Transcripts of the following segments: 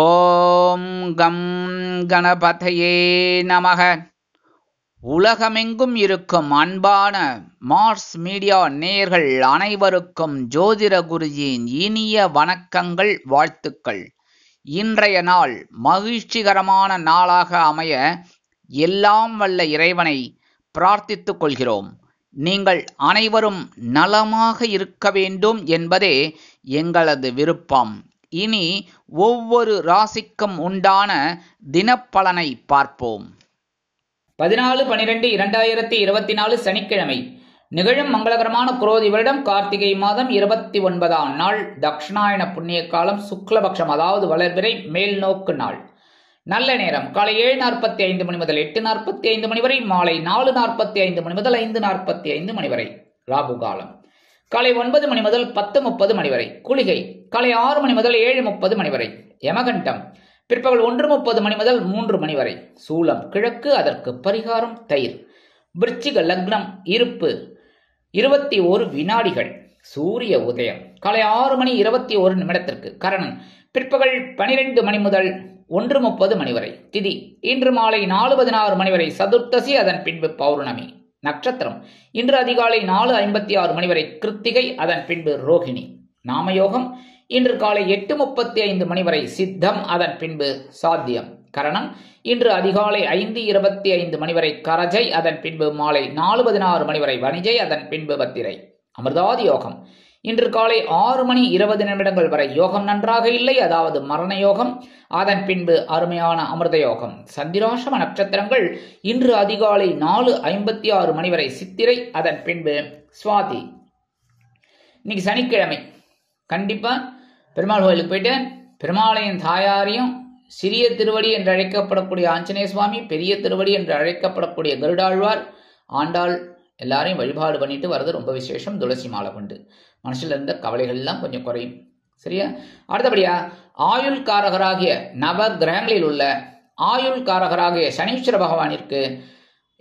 ஓம் come கணபதையே நமக. உலகமெங்கும் இருக்கும் அன்பான மார்ஸ் மீடியா நேயர்கள் அனைவருக்கும் ஜோதிட குருஜியின் இனிய வணக்கங்கள், வாழ்த்துக்கள். இன்றைய நாள் மகிழ்ச்சிகரமான நாளாக அமைய எல்லாம் வல்ல இறைவனை பிரார்த்தித்துக் கொள்கிறோம். நீங்கள் அனைவரும் நலமாக இருக்க வேண்டும் என்பதே எங்களது விருப்பம். இனி ஒவ்வொரு ராசிக்கும் உண்டான தினப்பலனை பார்ப்போம். 14/12/2024 சனிக்கிழமை. நிகழும் மங்களகரமான குரோதி வருடம் கார்த்திகை மாதம் 29ஆம் நாள். தக்ஷணாயன புண்ணிய காலம் சுக்லபக்ஷம், அதாவது வளர்பிறை மேல் நோக்கு நாள். நல்ல நேரம் காலை 7:45 மணி முதல் 8:45 மணி வரை, மாலை 4:45 மணி முதல் 5:45 மணி வரை. ராகு காலம் காலை 9 மணி முதல் 10:30 மணி வரை. குளிகை காலை 6 மணி முதல் 7:30 மணி வரை. யமகண்டம் பிற்பகல் 1:30 மணி முதல் 3 மணி வரை. சூலம் கிழக்கு, அதற்கு பரிகாரம் தயிர். விருச்சிக லக்னம். இருப்பு 21 வினாடிகள். சூரிய உதயம் காலை 6 மணி 21 நிமிடத்திற்கு. கரணன் பிற்பகல் 12 மணி முதல் 1:30 மணி வரை. திதி இன்று மாலை 4:16 மணி வரை சதுர்த்தசி, அதன் பின்பு பௌர்ணமி. நட்சத்திரம் இன்று அதிகாலை 4:56 மணி வரை கிருத்திகை, அதன் பின்பு ரோகிணி. நாமயோகம் இன்று காலை 8:35 மணி வரை சித்தம், அதன் பின்பு சாத்தியம். கரணம் இன்று அதிகாலை 5:25 மணி வரை கரஜை, அதன் பின்பு மாலை 4:16 மணி வரை வணிஜை, அதன் பின்பு பத்திரை. அமிர்தாதி யோகம் இன்று காலை 6 மணி 20 நிமிடங்கள் வரை யோகம் நன்றாக இல்லை, அதாவது மரண யோகம், அதன் பின்பு அருமையான அமிர்த யோகம். சந்திராசிரம நட்சத்திரங்கள் இன்று அதிகாலை 4:56 மணி வரை சித்திரை, அதன் பின்பு சுவாதி. இன்னைக்கு சனிக்கிழமை. கண்டிப்பா பெருமாள் கோயிலுக்கு போயிட்டு பெருமாளையும் தாயாரையும் சிறிய திருவடி என்று அழைக்கப்படக்கூடிய ஆஞ்சநேய சுவாமி, பெரிய திருவடி என்று அழைக்கப்படக்கூடிய கருடாழ்வார், ஆண்டாள் எல்லாரையும் வழிபாடு பண்ணிட்டு வர்றது ரொம்ப விசேஷம். துளசி மாலை கொண்டு மனசுல இருந்த கவலைகள் எல்லாம் கொஞ்சம் குறையும். சரியா? அடுத்தபடியா ஆயுள் காரகராகிய நவ கிரகங்களில் உள்ள ஆயுள் காரகராகிய சனீஸ்வர பகவானிற்கு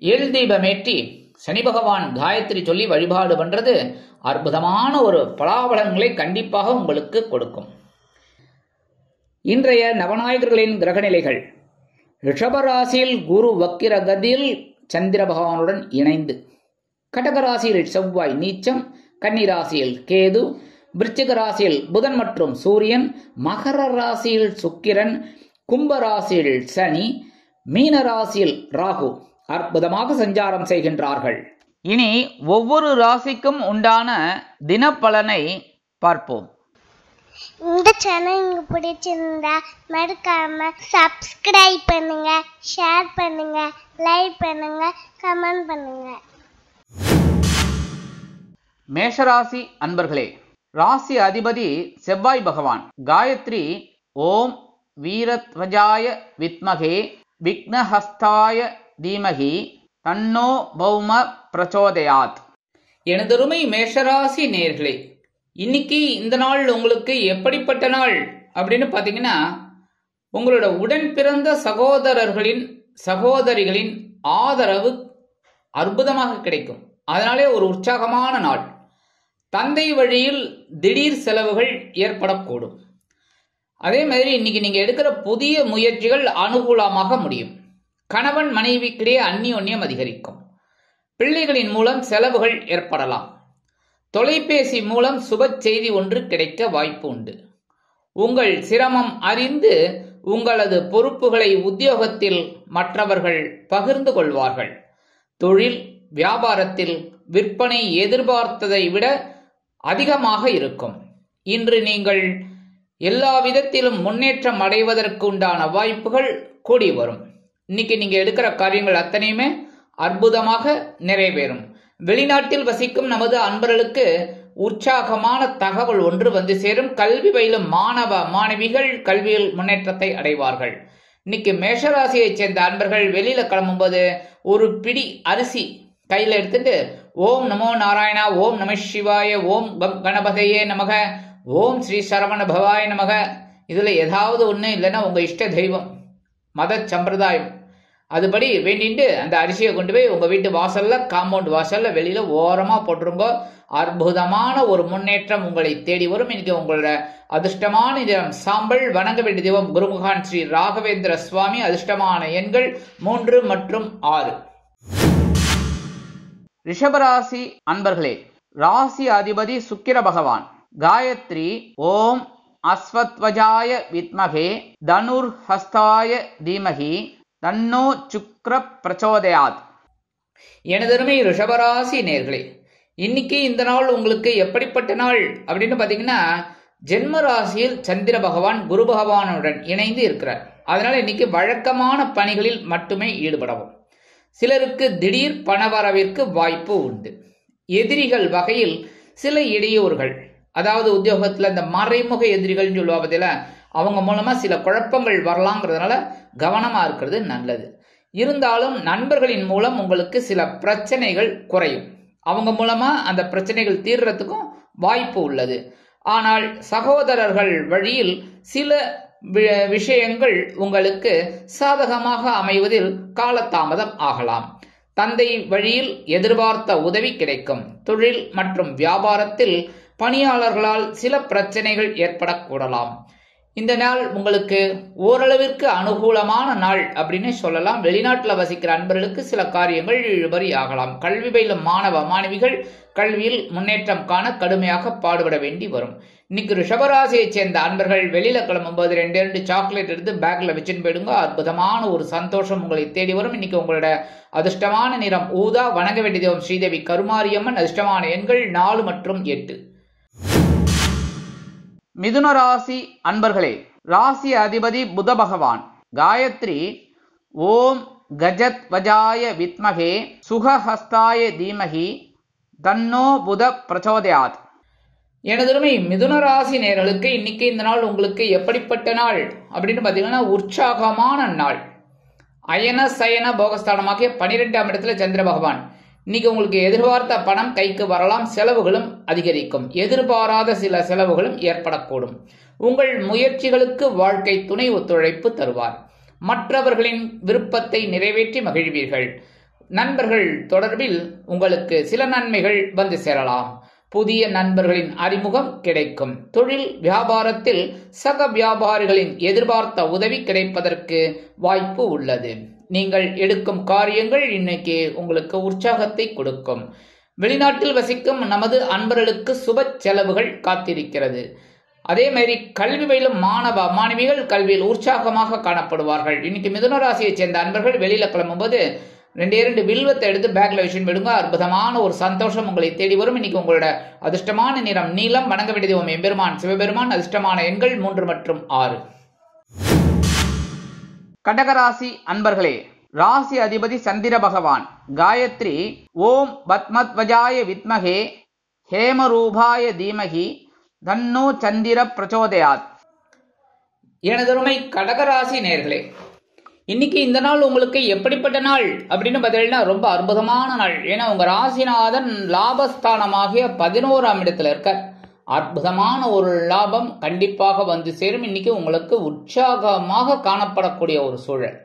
எள் தீபமேற்றி சனி பகவான் காயத்ரி சொல்லி வழிபாடு பண்றது அற்புதமான ஒரு பலாபலன்களை கண்டிப்பாக உங்களுக்கு கொடுக்கும். இன்றைய நவநாயகர்களின் கிரகநிலைகள். ரிஷபராசியில் குரு வக்கிர கதியில் சந்திர பகவானுடன் இணைந்து, கடகராசியில் செவ்வாய் நீச்சம், கன்னிராசியில் கேது, விருச்சிக ராசியில் புதன் மற்றும் சூரியன், மகர ராசியில் சுக்கிரன், கும்பராசியில் சனி, மீன ராசியில் ராகு அற்புதமாக சஞ்சாரம் செய்கின்றார்கள். இனி ஒவ்வொரு ராசிக்கும் உண்டான தினப்பலனை பார்ப்போம். இந்த சேனல் உங்களுக்கு பிடிச்சிருந்தா மறக்காம சப்ஸ்கிரைப் பண்ணுங்க, ஷேர் பண்ணுங்க, லைக் பண்ணுங்க, கமெண்ட் பண்ணுங்க. மேஷராசி அன்பர்களே, ராசி அதிபதி செவ்வாய் பகவான். காயத்ரி ஓம் வீரத்வஜாய வித்மகே விக்னஹஸ்தாய தீமகி தன்னோ பௌம பிரச்சோதயாத். எனதருமை மேஷராசி நேயர்களே, இன்னைக்கு இந்த நாள் உங்களுக்கு எப்படிப்பட்ட நாள் அப்படின்னு பார்த்தீங்கன்னா, உங்களோட உடன் பிறந்த சகோதரர்களின் சகோதரிகளின் ஆதரவு அற்புதமாக கிடைக்கும். அதனாலே ஒரு உற்சாகமான நாள். தந்தை வழியில் திடீர் செலவுகள் ஏற்படக்கூடும். அதே மாதிரி இன்னைக்கு நீங்க எடுக்கிற புதிய முயற்சிகள் அனுகூலமாக முடியும். கணவன் மனைவிக்கிடையே அந்யோன்யம் அதிகரிக்கும். பிள்ளைகளின் மூலம் செலவுகள் ஏற்படலாம். தொலைபேசி மூலம் சுப செய்தி ஒன்று கிடைக்க வாய்ப்பு உண்டு. உங்கள் சிரமம் அறிந்து உங்களது பொறுப்புகளை உத்தியோகத்தில் மற்றவர்கள் பகிர்ந்து கொள்வார்கள். தொழில் வியாபாரத்தில் விற்பனை எதிர்பார்த்ததை விட அதிகமாக இருக்கும். இன்று நீங்கள் எல்லா விதத்திலும் முன்னேற்றம் அடைவதற்கு உண்டான வாய்ப்புகள் கூடி வரும். இன்னைக்கு நீங்க எடுக்கிற காரியங்கள் அத்தனையுமே அற்புதமாக நிறைவேறும். வெளிநாட்டில் வசிக்கும் நமது அன்பர்களுக்கு உற்சாகமான தகவல் ஒன்று வந்து சேரும். கல்வி பயிலும் மாணவ மாணவிகள் கல்வியில் முன்னேற்றத்தை அடைவார்கள். இன்னைக்கு மேஷராசியை சேர்ந்த அன்பர்கள் வெளியில கிளம்பும்போது ஒரு பிடி அரிசி கையில எடுத்துட்டு ஓம் நமோ நாராயணா, ஓம் நம சிவாய, ஓம் கணபதையே நமக, ஓம் ஸ்ரீ சரவண பவாய நமக, இதுல ஏதாவது ஒண்ணு இல்லைன்னா உங்க இஷ்ட தெய்வம், மத சம்பிரதாயம், அதுபடி வேண்டிட்டு அந்த அரிசியை கொண்டு போய் உங்க வீட்டு வாசல்ல, காம்பவுண்ட் வாசல்ல வெளியில ஓரமா போட்டுருங்க. அற்புதமான ஒரு முன்னேற்றம் உங்களை தேடி வரும். இன்னைக்கு உங்களோட அதிர்ஷ்டமான நிறம் சாம்பல். வணங்க வேண்டிய தெய்வம் குருமுகான் ஸ்ரீ ராகவேந்திர சுவாமி. அதிர்ஷ்டமான எண்கள் 3 மற்றும் 6. ரிஷபராசி அன்பர்களே, ராசி அதிபதி சுக்கிர பகவான். காயத்ரி ஓம் அஸ்வத்வஜாய வித்மகே தனுர் ஹஸ்தாய தீமகி தன்னோ சுக்ர பிரச்சோதயாத். எனதருமை ரிஷபராசி நேர்களே, இன்னைக்கு இந்த நாள் உங்களுக்கு எப்படிப்பட்ட நாள் அப்படின்னு பாத்தீங்கன்னா, ஜென்ம ராசியில் சந்திர பகவான் குரு பகவானுடன் இணைந்து இருக்கிறார். அதனால இன்னைக்கு வழக்கமான பணிகளில் மட்டுமே ஈடுபடவும். சிலருக்கு திடீர் பணவரவிற்கு வாய்ப்பு உண்டு. எதிரிகள் வகையில் சில இடையூறுகள், அதாவது உத்தியோகத்துல இந்த மறைமுக எதிரிகள் சொல்லுவாங்க, அவங்க மூலமா சில குழப்பங்கள் வரலாங்கிறதுனால கவனமா இருக்கிறது நல்லது. இருந்தாலும் நண்பர்களின் மூலம் உங்களுக்கு சில பிரச்சனைகள் குறையும். அவங்க மூலமா அந்த பிரச்சனைகள் தீர்றதுக்கும் வாய்ப்பு உள்ளது. ஆனால் சகோதரர்கள் வழியில் சில விஷயங்கள் உங்களுக்கு சாதகமாக அமைவதில் காலதாமதம் ஆகலாம். தந்தை வழியில் எதிர்பார்த்த உதவி கிடைக்கும். தொழில் மற்றும் வியாபாரத்தில் பணியாளர்களால் சில பிரச்சனைகள் ஏற்படக்கூடலாம். இந்த நாள் உங்களுக்கு ஓரளவிற்கு அனுகூலமான நாள் அப்படின்னு சொல்லலாம். வெளிநாட்டில் வசிக்கிற அன்பர்களுக்கு சில காரியங்கள் இழுபறி ஆகலாம். கல்வி பயிலும் மாணவ மாணவிகள் கல்வியில் முன்னேற்றம் காண கடுமையாக பாடுபட வேண்டி வரும். இன்னைக்கு ரிஷபராசியை சேர்ந்த அன்பர்கள் வெளியில கிளம்பும்போது 2 சாக்லேட் எடுத்து பேக்ல வச்சுன்னு போயிடுங்க. அற்புதமான ஒரு சந்தோஷம் உங்களை தேடி வரும். இன்னைக்கு உங்களோட அதிர்ஷ்டமான நிறம் ஊதா. வணங்க வேண்டிய தெய்வம் ஸ்ரீதேவி கருமாரியம்மன். அதிர்ஷ்டமான எண்கள் 4 மற்றும் 8. மிதுன ராசி அன்பர்களே, ராசி அதிபதி புத பகவான். காயத்ரி ஓம் கஜத் வஜாய வித்மகே சுகஹஸ்தாய தீமகி தன்னோ புத பிரச்சோதயாத். எனதுமே மிதுன ராசி நேயர்களுக்கு இன்னைக்கு இந்த நாள் உங்களுக்கு எப்படிப்பட்ட நாள் அப்படின்னு பாத்தீங்கன்னா, உற்சாகமான நாள். அயன சயன போகஸ்தானமாகிய 12ஆம் இடத்துல சந்திர பகவான். இன்னைக்கு உங்களுக்கு எதிர்பார்த்த பணம் கைக்கு வரலாம். செலவுகளும் அதிகரிக்கும். எதிர்பாராத சில செலவுகளும் ஏற்படக்கூடும். உங்கள் முயற்சிகளுக்கு வாழ்க்கை துணை ஒத்துழைப்பு தருவார். மற்றவர்களின் விருப்பத்தை நிறைவேற்றி மகிழ்வீர்கள். நண்பர்கள் தொடர்பில் உங்களுக்கு சில நன்மைகள் வந்து சேரலாம். புதிய நண்பர்களின் அறிமுகம் கிடைக்கும். தொழில் வியாபாரத்தில் சக வியாபாரிகளின் எதிர்பார்த்த உதவி கிடைப்பதற்கு வாய்ப்பு உள்ளது. நீங்கள் எடுக்கும் காரியங்கள் இன்னைக்கு உங்களுக்கு உற்சாகத்தை கொடுக்கும். வெளிநாட்டில் வசிக்கும் நமது அன்பர்களுக்கு சுப செலவுகள் காத்திருக்கிறது. அதே மாதிரி கல்வி பயிலும் மாணவ மாணவிகள் கல்வியில் உற்சாகமாக காணப்படுவார்கள். இன்னைக்கு மிதுன ராசியை சேர்ந்த அன்பர்கள் வெளியில கிளம்பும்போது 2 வில்வத்தை எடுத்து பேக்ல வச்சுன்னு போயிடுங்க. அற்புதமான ஒரு சந்தோஷம் உங்களை தேடி வரும். இன்னைக்கு உங்களோட அதிர்ஷ்டமான நிறம் நீலம். வணங்க வேண்டிய தெய்வம் எம்பெருமான் சிவபெருமான். அதிர்ஷ்டமான எண்கள் 3 மற்றும் 6. கடகராசி அன்பர்களே, ராசி அதிபதி சந்திர பகவான். காயத்ரி ஓம் பத்மத்வஜாய வித்மகே ஹேமரூபாய தீமகி தன்னோ சந்திர பிரச்சோதயாத். எனதருமை கடகராசி நேயர்களே, இன்னைக்கு இந்த நாள் உங்களுக்கு எப்படிப்பட்ட நாள் அப்படின்னு பார்த்தீங்கன்னா, ரொம்ப அற்புதமான நாள். ஏன்னா உங்க ராசிநாதன் லாபஸ்தானமாகிய 11ஆம் இடத்துல இருக்க. அற்புதமான ஒரு லாபம் கண்டிப்பாக வந்து சேரும். இன்னைக்கு உங்களுக்கு உற்சாகமாக காணப்படக்கூடிய ஒரு சூழல்.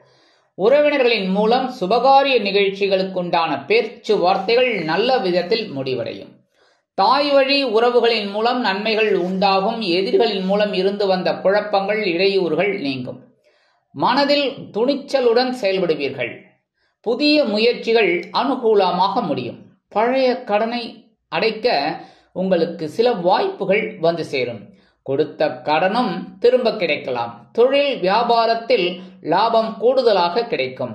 உறவினர்களின் மூலம் சுபகாரிய நிகழ்ச்சிகளுக்குண்டான பேச்சு வார்த்தைகள் நல்ல விதத்தில் முடிவடையும். தாய் வழி உறவுகளின் மூலம் நன்மைகள் உண்டாகும். எதிரிகளின் மூலம் இருந்து வந்த குழப்பங்கள் இடையூறுகள் நீங்கும். மனதில் துணிச்சலுடன் செயல்படுவீர்கள். புதிய முயற்சிகள் அனுகூலமாக முடியும். பழைய கடனை அடைக்க உங்களுக்கு சில வாய்ப்புகள் வந்து சேரும். கொடுத்த கடனும் திரும்ப கிடைக்கலாம். தொழில் வியாபாரத்தில் லாபம் கூடுதலாக கிடைக்கும்.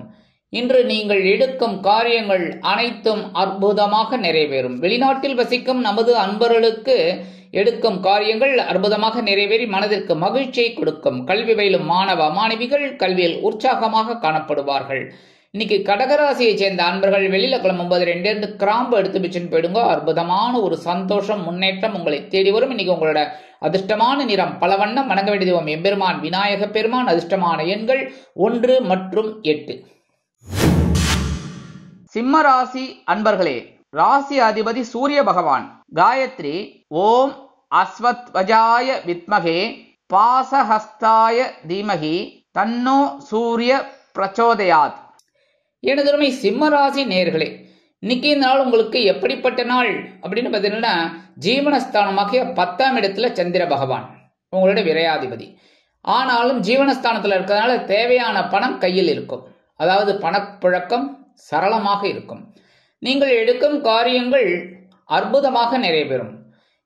இன்று நீங்கள் எடுக்கும் காரியங்கள் அனைத்தும் அற்புதமாக நிறைவேறும். வெளிநாட்டில் வசிக்கும் நமது அன்பர்களுக்கு எடுக்கும் காரியங்கள் அற்புதமாக நிறைவேறி மனதிற்கு மகிழ்ச்சியை கொடுக்கும். கல்வி பயிலும் மாணவ மாணவிகள் கல்வியில் உற்சாகமாக காணப்படுவார்கள். இன்னைக்கு கடகராசியை சேர்ந்த அன்பர்கள் வெளியில கிளம்பும்போது 2 கிராம்பு எடுத்து வச்சுன்னு போயிடுங்க. அற்புதமான ஒரு சந்தோஷம் முன்னேற்றம் உங்களை தேடி வரும். இன்னைக்கு உங்களோட அதிர்ஷ்டமான நிறம் பலவண்ணம். வணங்க வேண்டிய தெய்வம் எம்பெருமான் விநாயக பெருமான். அதிர்ஷ்டமான எண்கள் 1 மற்றும் 8. சிம்ம ராசி அன்பர்களே, ராசி அதிபதி சூரிய பகவான். காயத்ரி ஓம் அஸ்வத்வஜாய வித்மகே பாசஹஸ்தாய தீமகி தன்னோ சூரிய பிரச்சோதயாத். எனதருமை சிம்ம ராசி நேயர்களே, இன்னைக்கு இந்த நாள் உங்களுக்கு எப்படிப்பட்ட நாள் அப்படின்னு பார்த்தீங்கன்னா, ஜீவனஸ்தானமாகிய 10ஆம் இடத்துல சந்திர பகவான் உங்களுடைய விரையாதிபதி. ஆனாலும் ஜீவனஸ்தானத்தில் இருக்கிறதுனால தேவையான பணம் கையில் இருக்கும். அதாவது பணப்புழக்கம் சரளமாக இருக்கும். நீங்கள் எடுக்கும் காரியங்கள் அற்புதமாக நிறைவேறும்.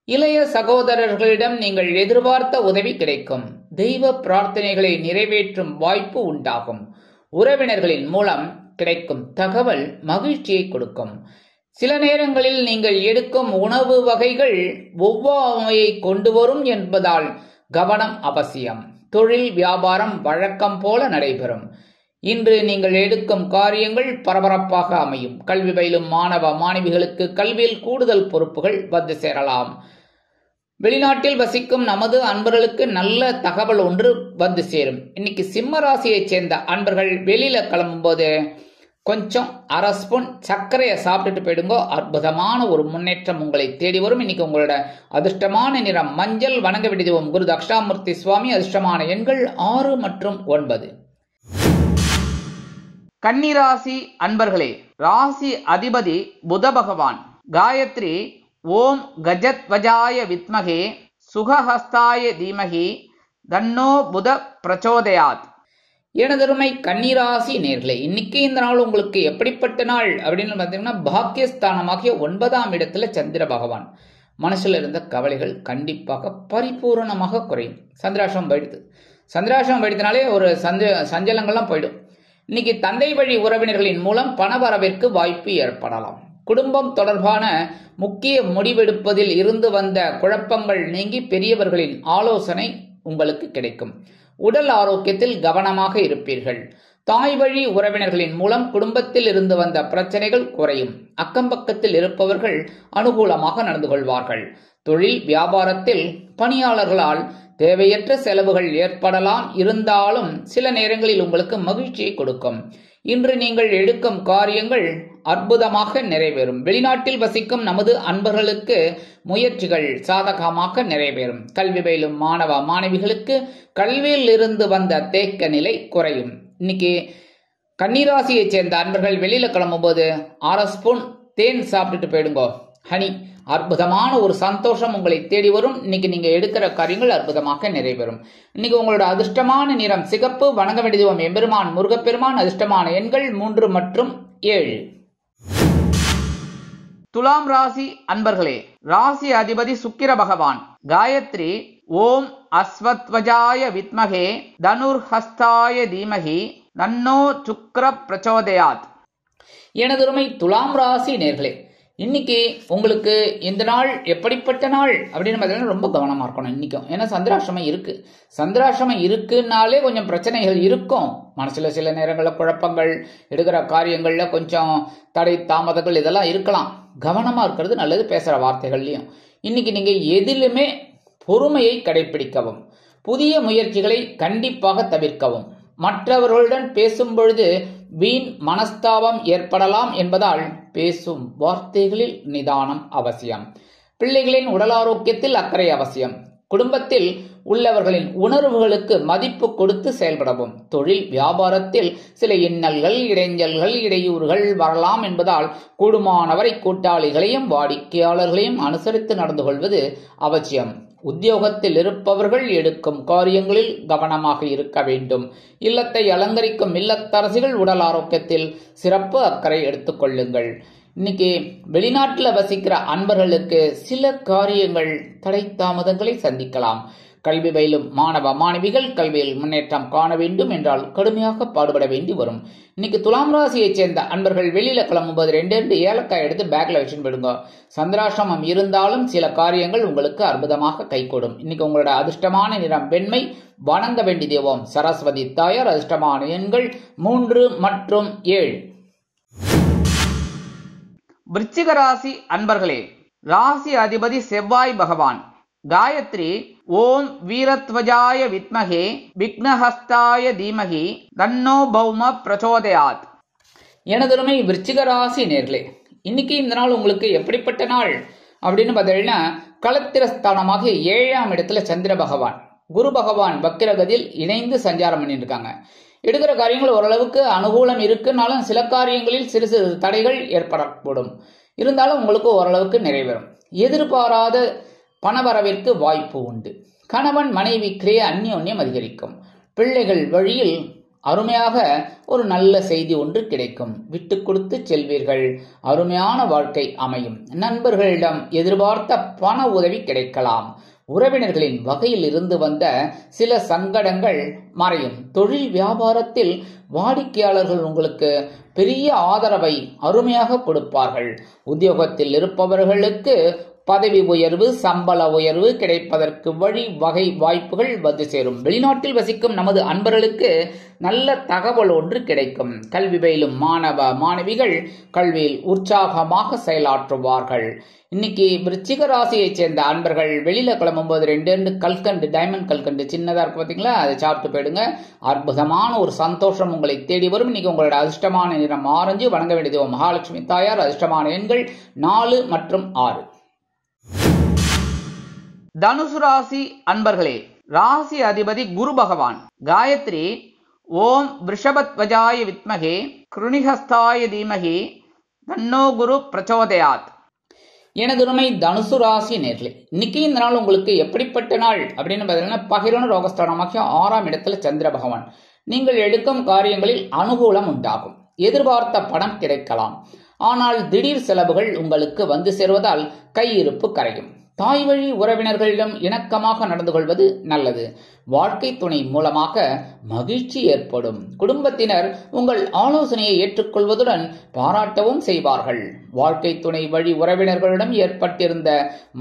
இளைய சகோதரர்களிடம் நீங்கள் எதிர்பார்த்த உதவி கிடைக்கும். தெய்வ பிரார்த்தனைகளை நிறைவேற்றும் வாய்ப்பு உண்டாகும். உறவினர்களின் மூலம் கிடைக்கும் தகவல் மகிழ்ச்சியை கொடுக்கும். சில நேரங்களில் நீங்கள் எடுக்கும் உணவு வகைகள் ஒவ்வாமையை கொண்டு வரும் என்பதால் கவனம் அவசியம். தொழில் வியாபாரம் வழக்கம் போல நடைபெறும். இன்று நீங்கள் எடுக்கும் காரியங்கள் பரபரப்பாக அமையும். கல்வி பயிலும் மாணவ மாணவிகளுக்கு கல்வியில் கூடுதல் பொறுப்புகள் வந்து சேரலாம். வெளிநாட்டில் வசிக்கும் நமது அன்பர்களுக்கு நல்ல தகவல் ஒன்று வந்து சேரும். இன்னைக்கு சிம்ம ராசியைச் சேர்ந்த அன்பர்கள் வெளியில கிளம்பும்போது கொஞ்சம் அரை ஸ்பூன் சர்க்கரையை சாப்பிட்டுட்டு போயிடுங்கோ. அற்புதமான ஒரு முன்னேற்றம் உங்களை தேடி வரும். இன்னைக்கு உங்களோட அதிர்ஷ்டமான நிறம் மஞ்சள். வணங்க வேண்டியது குரு தட்சிணாமூர்த்தி சுவாமி. அதிர்ஷ்டமான எண்கள் 6 மற்றும் 9. கன்னிராசி அன்பர்களே, ராசி அதிபதி புத பகவான். காயத்ரி ஓம் கஜத்வஜாய வித்மகே சுகஹஸ்தாய தீமகி தன்னோ புத பிரச்சோதயாத். எனதருமை கன்னிராசி நேர்களே, இன்னைக்கு இந்த நாள் உங்களுக்கு எப்படிப்பட்ட நாள் அப்படின்னு பார்த்தீங்கன்னா, பாக்கியஸ்தானமாகிய 9ஆம் இடத்துல சந்திர பகவான். மனசுல இருந்த கவலைகள் கண்டிப்பாக பரிபூரணமாக குறையும். சந்திராசிரமம் போயிடுது. சந்திராசிரமம் போயிடுதுனாலே ஒரு சஞ்சலங்கள்லாம் போயிடும். இன்னைக்கு தந்தை வழி உறவினர்களின் மூலம் பணவரவிற்கு வாய்ப்பு ஏற்படலாம். குடும்பம் தொடர்பான முக்கிய முடிவெடுப்பதில் இருந்து வந்த குழப்பங்கள் நீங்கி பெரியவர்களின் ஆலோசனை உங்களுக்கு கிடைக்கும். உடல் ஆரோக்கியத்தில் கவனமாக இருப்பீர்கள். தாய் வழி உறவினர்களின் மூலம் குடும்பத்தில் இருந்து வந்த பிரச்சனைகள் குறையும். அக்கம்பக்கத்தில் இருப்பவர்கள் அனுகூலமாக நடந்து கொள்வார்கள். தொழில் வியாபாரத்தில் பணியாளர்களால் தேவையற்ற செலவுகள் ஏற்படலாம். இருந்தாலும் சில நேரங்களில் உங்களுக்கு மகிழ்ச்சியை கொடுக்கும். இன்று நீங்கள் எடுக்கும் காரியங்கள் அற்புதமாக நிறைவேறும். வெளிநாட்டில் வசிக்கும் நமது அன்பர்களுக்கு முயற்சிகள் சாதகமாக நிறைவேறும். கல்வி பயிலும் மாணவ மாணவிகளுக்கு கல்வியில் இருந்து வந்த தேக்க நிலை குறையும். இன்னைக்கு கன்னிராசியைச் சேர்ந்த அன்பர்கள் வெளியில கிளம்பும்போது 1/2 ஸ்பூன் தேன் சாப்பிட்டுட்டு போயிடுங்கோ. ஹனி. அற்புதமான ஒரு சந்தோஷம் உங்களை தேடி வரும். இன்னைக்கு நீங்க எடுக்கிற காரியங்கள் அற்புதமாக நிறைவேறும். இன்னைக்கு உங்களோட அதிர்ஷ்டமான நிறம் சிகப்பு. வணங்க வேண்டியது எம்பெருமான் முருகப்பெருமான். அதிர்ஷ்டமான எண்கள் 3 மற்றும் 7. துலாம் ராசி அன்பர்களே, ராசி அதிபதி சுக்கிர பகவான். காயத்ரி ஓம் அஸ்வத்வஜாய வித்மகே தனுர்ஹஸ்தாய தீமகி தன்னோ சுக்ர பிரச்சோதயாத். எனதுருமை துலாம் ராசி நேர்களே, இன்னைக்கு உங்களுக்கு இந்த நாள் எப்படிப்பட்ட நாள் அப்படின்னு பார்த்தீங்கன்னா ரொம்ப கவனமா இருக்கணும் இன்னைக்கும். ஏன்னா சந்திராசிரமம் இருக்கு. சந்திராசிரமம் இருக்குன்னாலே கொஞ்சம் பிரச்சனைகள் இருக்கும். மனசுல சில நேரங்களில் குழப்பங்கள், எடுக்கிற காரியங்கள்ல கொஞ்சம் தடை தாமதங்கள் இதெல்லாம் இருக்கலாம். கவனமா இருக்கிறது நல்லது. பேசுற வார்த்தைகள்லையும் இன்னைக்கு நீங்க எதிலுமே பொறுமையை கடைபிடிக்கவும். புதிய முயற்சிகளை கண்டிப்பாக தவிர்க்கவும். மற்றவர்களுடன் பேசும் பொழுது வீண் மனஸ்தாபம் ஏற்படலாம் என்பதால் பேசும் வார்த்தைகளில் நிதானம் அவசியம். பிள்ளைகளின் உடல் ஆரோக்கியத்தில் அக்கறை அவசியம். குடும்பத்தில் உள்ளவர்களின் உணர்வுகளுக்கு மதிப்பு கொடுத்து செயல்படவும். தொழில் வியாபாரத்தில் சில இன்னல்கள், இடைஞ்சல்கள், இடையூறுகள் வரலாம் என்பதால் கூடுமானவரை கூட்டாளிகளையும் வாடிக்கையாளர்களையும் அனுசரித்து நடந்து கொள்வது அவசியம். உத்தியோகத்தில் இருப்பவர்கள் எடுக்கும் காரியங்களில் கவனமாக இருக்க வேண்டும். இல்லத்தை அலங்கரிக்கும் இல்லத்தரசிகள் உடல் ஆரோக்கியத்தில் சிறப்பு அக்கறை எடுத்துக்கொள்ளுங்கள். இன்னைக்கு வெளிநாட்டில் வசிக்கிற அன்பர்களுக்கு சில காரியங்கள் தடை தாமதங்களை சந்திக்கலாம். கல்வி பயிலும் மாணவ மாணவிகள் கல்வியில் முன்னேற்றம் காண வேண்டும் என்றால் கடுமையாக பாடுபட வேண்டி வரும். இன்னைக்கு துலாம் ராசியைச் சேர்ந்த அன்பர்கள் வெளியில கிளம்பும்போது 2 ஏலக்காய் எடுத்து பேக்ல வச்சுன்னு போயிடுங்க. சந்திராசிரமம் இருந்தாலும் சில காரியங்கள் உங்களுக்கு அற்புதமாக கைகூடும். இன்னைக்கு உங்களோட அதிர்ஷ்டமான நிறம் வெண்மை. வணங்க வேண்டிய தெய்வம் சரஸ்வதி தாயார். அதிர்ஷ்டமான எண்கள் 3 மற்றும் 7. விருச்சிக ராசி அன்பர்களே, ராசி அதிபதி செவ்வாய் பகவான். காயத்ரி ஓம் வீரத்வஜாய வித்மகே விக்னஹஸ்தாய தீமகி தன்னோ பௌம பிரச்சோதயாத். எனதருமை விருச்சிக ராசி நேர்களே, இன்னைக்கு இந்த நாள் உங்களுக்கு எப்படிப்பட்ட நாள் அப்படின்னு பார்த்தீங்கன்னா, களத்திரஸ்தானமாக 7ஆம் இடத்துல சந்திர பகவான், குரு பகவான் வக்கிரகதியில் இணைந்து சஞ்சாரம் பண்ணிட்டு இருக்காங்க. எடுக்கிற காரியங்கள் ஓரளவுக்கு அனுகூலம் இருக்குனாலும் சில காரியங்களில் சிறு சிறு தடைகள் ஏற்படக்கூடும். இருந்தாலும் உங்களுக்கு ஓரளவுக்கு நிறைவேறும். எதிர்பாராத பணவரவிற்கு வாய்ப்பு உண்டு. கணவன் மனைவிக்கிடையே அந்யோன்யம் அதிகரிக்கும். பிள்ளைகள் வழியில் அருமையாக ஒரு நல்ல செய்தி ஒன்று கிடைக்கும். விட்டு கொடுத்து செல்வீர்கள். அருமையான வாழ்க்கை அமையும். நண்பர்களிடம் எதிர்பார்த்த பண உதவி கிடைக்கலாம். உறவினர்களின் வகையில் இருந்து வந்த சில சங்கடங்கள் மறையும். தொழில் வியாபாரத்தில் வாடிக்கையாளர்கள் உங்களுக்கு பெரிய ஆதரவை அருமையாக கொடுப்பார்கள். உத்தியோகத்தில் இருப்பவர்களுக்கு பதவி உயர்வு, சம்பள உயர்வு கிடைப்பதற்கு வகை வாய்ப்புகள் வந்து சேரும். வெளிநாட்டில் வசிக்கும் நமது அன்பர்களுக்கு நல்ல தகவல் ஒன்று கிடைக்கும். கல்வி பயிலும் மாணவ மாணவிகள் கல்வியில் உற்சாகமாக செயலாற்றுவார்கள். இன்னைக்கு விருச்சிக ராசியை சேர்ந்த அன்பர்கள் வெளியில கிளம்பும்போது 2 கல்கண்டு, டைமண்ட் கல்கண்டு சின்னதா இருக்கு பாத்தீங்களா, அதை சாப்பிட்டு போயிடுங்க. அற்புதமான ஒரு சந்தோஷம் உங்களை தேடி வரும். இன்னைக்கு உங்களோட அதிர்ஷ்டமான நிறம் ஆரஞ்சு. வணங்க வேண்டியது மகாலட்சுமி தாயார். அதிர்ஷ்டமான எண்கள் 4 மற்றும் 6. தனுசு ராசி அன்பர்களே, ராசி அதிபதி குரு பகவான். காயத்ரி ஓம் விருஷபத்வஜாய வித்மகே கிருணிஹஸ்தாய தீமகி தன்னோ குரு பிரச்சோதயாத். எனதுமை தனுசு ராசி நேர்களே, இன்னைக்கு இந்த நாள் உங்களுக்கு எப்படிப்பட்ட நாள் அப்படின்னு பார்த்தீங்கன்னா, பகிரன ரோகஸ்தானமாகிய 6ஆம் இடத்துல சந்திர பகவான். நீங்கள் எடுக்கும் காரியங்களில் அனுகூலம் உண்டாகும். எதிர்பார்த்த பணம் கிடைக்கலாம். ஆனால் திடீர் செலவுகள் உங்களுக்கு வந்து சேருவதால் கையிருப்பு கரையும். தாய் வழி உறவினர்களிடம் இணக்கமாக நடந்து கொள்வது நல்லது. வாழ்க்கை துணை மூலமாக மகிழ்ச்சி ஏற்படும். குடும்பத்தினர் உங்கள் ஆலோசனையை ஏற்றுக்கொள்வதுடன் பாராட்டவும் செய்வார்கள். வாழ்க்கை துணை வழி உறவினர்களிடம் ஏற்பட்டிருந்த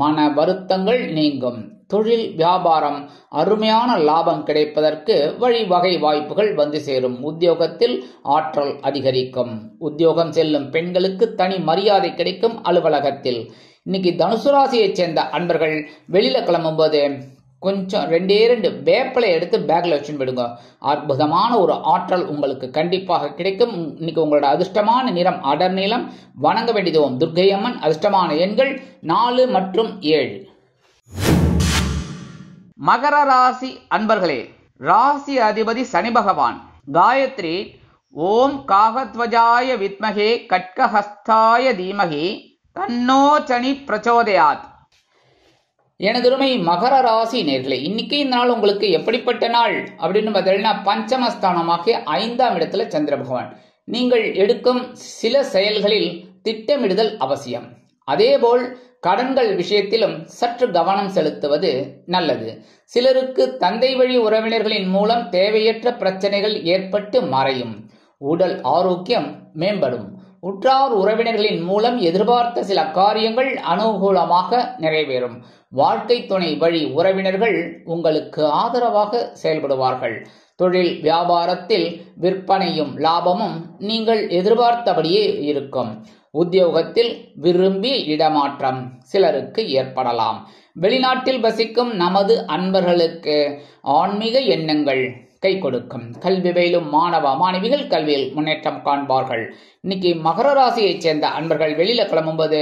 மன வருத்தங்கள் நீங்கும். தொழில் வியாபாரம் அருமையான லாபம் கிடைப்பதற்கு வகை வாய்ப்புகள் வந்து சேரும். உத்தியோகத்தில் ஆற்றல் அதிகரிக்கும். உத்தியோகம் செல்லும் பெண்களுக்கு தனி மரியாதை கிடைக்கும். அலுவலகத்தில் இன்னைக்கு தனுசு ராசியை சேர்ந்த அன்பர்கள் வெளியில கிளம்பும்போது கொஞ்சம் 2 வேப்பலை எடுத்து பேக்ல வச்சுன்னு போயிடுங்க. அற்புதமான ஒரு ஆற்றல் உங்களுக்கு கண்டிப்பாக கிடைக்கும். இன்னைக்கு உங்களோட அதிர்ஷ்டமான நிறம் அடர் நீலம். வணங்க வேண்டியது ஓம் துர்க்கை அம்மன். அதிர்ஷ்டமான எண்கள் 4 மற்றும் 7. மகர ராசி அன்பர்களே, ராசி அதிபதி சனி பகவான். காயத்ரி ஓம் காகத்வஜாய வித்மகே கட்கஹஸ்தாய தீமகி தன்னோ சனி பிரச்சோதயாத். எனதுமை மகர ராசி நேர்களே, இன்னைக்கு இந்த நாள் உங்களுக்கு எப்படிப்பட்ட நாள் அப்படின்னு பார்த்தீங்கன்னா, பஞ்சமஸ்தானமாகிய 5ஆம் இடத்துல சந்திர பகவான். நீங்கள் எடுக்கும் சில செயல்களில் திட்டமிடுதல் அவசியம். அதேபோல் கடன்கள் விஷயத்திலும் சற்று கவனம் செலுத்துவது நல்லது. சிலருக்கு தந்தை வழி உறவினர்களின் மூலம் தேவையற்ற பிரச்சனைகள் ஏற்பட்டு மறையும். உடல் ஆரோக்கியம் மேம்படும். உற்றார் உறவினர்களின் மூலம் எதிர்பார்த்த சில காரியங்கள் அனுகூலமாக நிறைவேறும். வாழ்க்கை துணை வழி உறவினர்கள் உங்களுக்கு ஆதரவாக செயல்படுவார்கள். தொழில் வியாபாரத்தில் விற்பனையும் லாபமும் நீங்கள் எதிர்பார்த்தபடியே இருக்கும். உத்தியோகத்தில் விரும்பிய இடமாற்றம் சிலருக்கு ஏற்படலாம். வெளிநாட்டில் வசிக்கும் நமது அன்பர்களுக்கு ஆன்மீக எண்ணங்கள் கை கொடுக்கும். கல்வி பயிலும் மாணவ மாணவிகள் கல்வியில் முன்னேற்றம் காண்பார்கள். இன்னைக்கு மகர ராசியை சேர்ந்த அன்பர்கள் வெளியில கிளம்பும்போது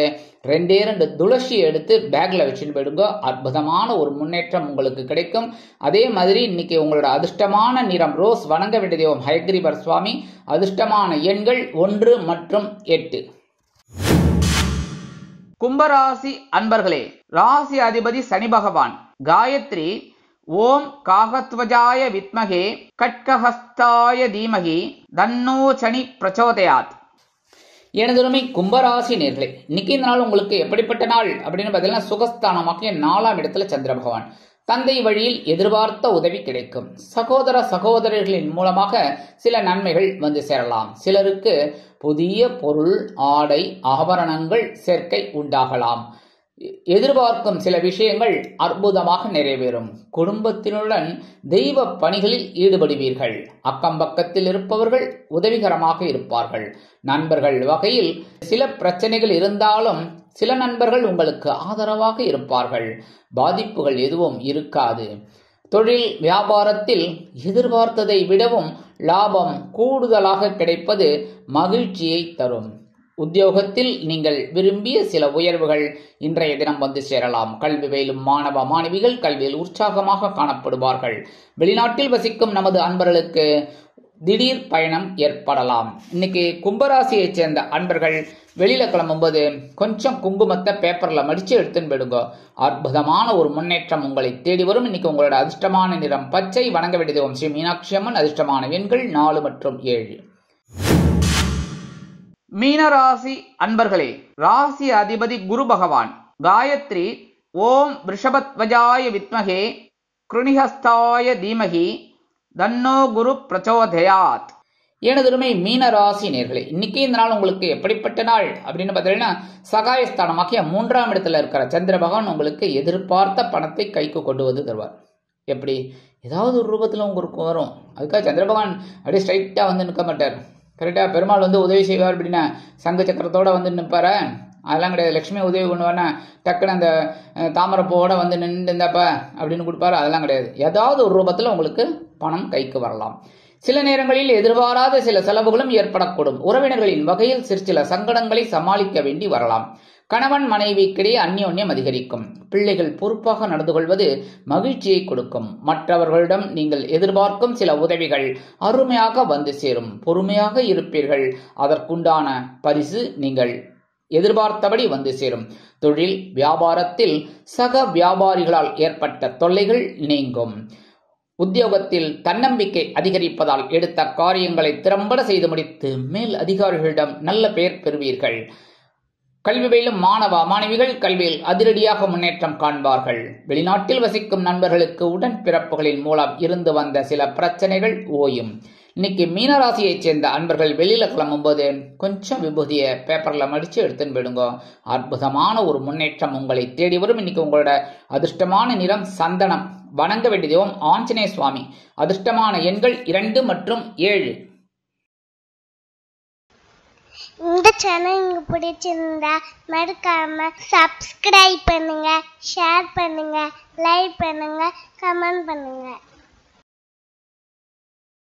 2 துளசி எடுத்து பேக்ல வச்சுட்டு போயிடுங்க. அற்புதமான ஒரு முன்னேற்றம் உங்களுக்கு கிடைக்கும். அதே மாதிரி இன்னைக்கு உங்களோட அதிர்ஷ்டமான நிறம் ரோஸ். வணங்க வேண்டியது ஓம் ஹயக்ரீவர் சுவாமி. அதிர்ஷ்டமான எண்கள் 1 மற்றும் 8. கும்பராசி அன்பர்களே, ராசி அதிபதி சனி பகவான். காயத்ரி ஓம் காகத்வஜாய வித்மகே கட்கஹஸ்தாய தீமகி தன்னோ சனி பிரச்சோதயாத். எனதுமை கும்பராசி நேர்களே, இன்னைக்கு இந்த நாள் உங்களுக்கு எப்படிப்பட்ட நாள் அப்படின்னு பார்த்தீங்கன்னா, சுகஸ்தானமாகிய 4ஆம் இடத்துல சந்திர பகவான். தந்தை வழியில் எதிர்பார்த்த உதவி கிடைக்கும். சகோதர சகோதரர்களின் மூலமாக சில நன்மைகள் வந்து சேரலாம். சிலருக்கு புதிய பொருள், ஆடை, ஆபரணங்கள் சேர்க்கை உண்டாகலாம். எதிர்பார்க்கும் சில விஷயங்கள் அற்புதமாக நிறைவேறும். குடும்பத்தினுடன் தெய்வ பணிகளில் ஈடுபடுவீர்கள். அக்கம் பக்கத்தில் இருப்பவர்கள் உதவிகரமாக இருப்பார்கள். நண்பர்கள் வகையில் சில பிரச்சனைகள் இருந்தாலும் சில நண்பர்கள் உங்களுக்கு ஆதரவாக இருப்பார்கள். பாதிப்புகள் எதுவும் இருக்காது. தொழில் வியாபாரத்தில் எதிர்பார்த்ததை விடவும் லாபம் கூடுதலாக கிடைப்பது மகிழ்ச்சியை தரும். உத்தியோகத்தில் நீங்கள் விரும்பிய சில உயர்வுகள் இன்றைய தினம் வந்து சேரலாம். கல்வி பயிலும் மாணவ மாணவிகள் கல்வியில் உற்சாகமாக காணப்படுவார்கள். வெளிநாட்டில் வசிக்கும் நமது அன்பர்களுக்கு திடீர் பயணம் ஏற்படலாம். இன்னைக்கு கும்பராசியைச் சேர்ந்த அன்பர்கள் வெளியில கிளம்பும்போது கொஞ்சம் குங்குமத்தை பேப்பர்ல மடிச்சு எடுத்துன்னு போயிடுங்க. அற்புதமான ஒரு முன்னேற்றம் உங்களை தேடி வரும். இன்னைக்கு உங்களோட அதிர்ஷ்டமான நிறம் பச்சை. வணங்க வேண்டியது ஓம் ஸ்ரீ மீனாட்சி அம்மன். அதிர்ஷ்டமான எண்கள் 4 மற்றும் 7. மீனராசி அன்பர்களே, ராசி அதிபதி குரு பகவான். காயத்ரி ஓம் ரிஷபத்வஜாய வித்மகே கிருணிஹஸ்தாய தீமகி தன்னோ குரு பிரச்சோதயாத். எனதுமே மீன ராசி நேர்களே, இன்னைக்கு இந்த நாள் உங்களுக்கு எப்படிப்பட்ட நாள் அப்படின்னு பார்த்தீங்கன்னா, சகாயஸ்தானமாக்கிய 3ஆம் இடத்துல இருக்கிற சந்திர பகவான் உங்களுக்கு எதிர்பார்த்த பணத்தை கைக்கு கொண்டு வந்து தருவார். எப்படி? ஏதாவது ஒரு ரூபத்தில் உங்களுக்கு வரும். அதுக்காக சந்திர பகவான் அப்படியே ஸ்ட்ரைட்டாக வந்து நிற்க மாட்டார். கரெக்டாக பெருமாள் வந்து உதவி செய்வார் அப்படின்னா சங்க சக்கரத்தோட வந்து நிற்பாரு. அதெல்லாம் கிடையாது. லட்சுமி உதவி பண்ணுவானா டக்குன்னு அந்த தாமரப்பூவோட வந்து நின்று இருந்தாப்பா அப்படின்னு கொடுப்பாரு. அதெல்லாம் கிடையாது. ஏதாவது ஒரு ரூபத்தில் உங்களுக்கு பணம் கைக்கு வரலாம். சில நேரங்களில் எதிர்பாராத சில செலவுகளும் ஏற்படக்கூடும். உறவினர்களின் வகையில் சில சங்கடங்களை சமாளிக்க வேண்டி வரலாம். கணவன் மனைவிக்கிடையே அந்யோன்யம் அதிகரிக்கும். பிள்ளைகள் பொறுப்பாக நடந்து கொள்வது மகிழ்ச்சியை கொடுக்கும். மற்றவர்களிடம் நீங்கள் எதிர்பார்க்கும் சில உதவிகள் அருமையாக வந்து சேரும். பொறுமையாக இருப்பீர்கள். அதற்குண்டான பரிசு நீங்கள் எதிர்பார்த்தபடி வந்து சேரும். தொழில் வியாபாரத்தில் சக வியாபாரிகளால் ஏற்பட்ட தொல்லைகள் நீங்கும். உத்தியோகத்தில் தன்னம்பிக்கை அதிகரிப்பதால் எடுத்த காரியங்களை திறம்பட செய்து முடித்து மேல் அதிகாரிகளிடம் நல்ல பெயர் பெறுவீர்கள். கல்வி பயிலும் மாணவிகள் கல்வியில் அதிரடியாக முன்னேற்றம் காண்பார்கள். வெளிநாட்டில் வசிக்கும் நண்பர்களுக்கு உடன்பிறப்புகளின் மூலம் இருந்து வந்த சில பிரச்சனைகள் ஓயும். இன்னைக்கு மீனராசியைச் சேர்ந்த அன்பர்கள் வெளியில கிளம்பும்போது கொஞ்சம் விபூதியை பேப்பர்ல மடிச்சு எடுத்துன்னு போயிடுங்க. அற்புதமான ஒரு முன்னேற்றம் உங்களை தேடி வரும். இன்னைக்கு உங்களோட அதிர்ஷ்டமான நிறம் சந்தனம். வணங்க வேண்டியது ஓம் ஆஞ்சநேய சுவாமி. அதிர்ஷ்டமான எண்கள் 2 மற்றும் 7. இந்த சேனல் உங்களுக்கு பிடிச்சிருந்தா மறக்காம சப்ஸ்கிரைப் பண்ணுங்க, ஷேர் பண்ணுங்க, லைக் பண்ணுங்க, கமெண்ட் பண்ணுங்க.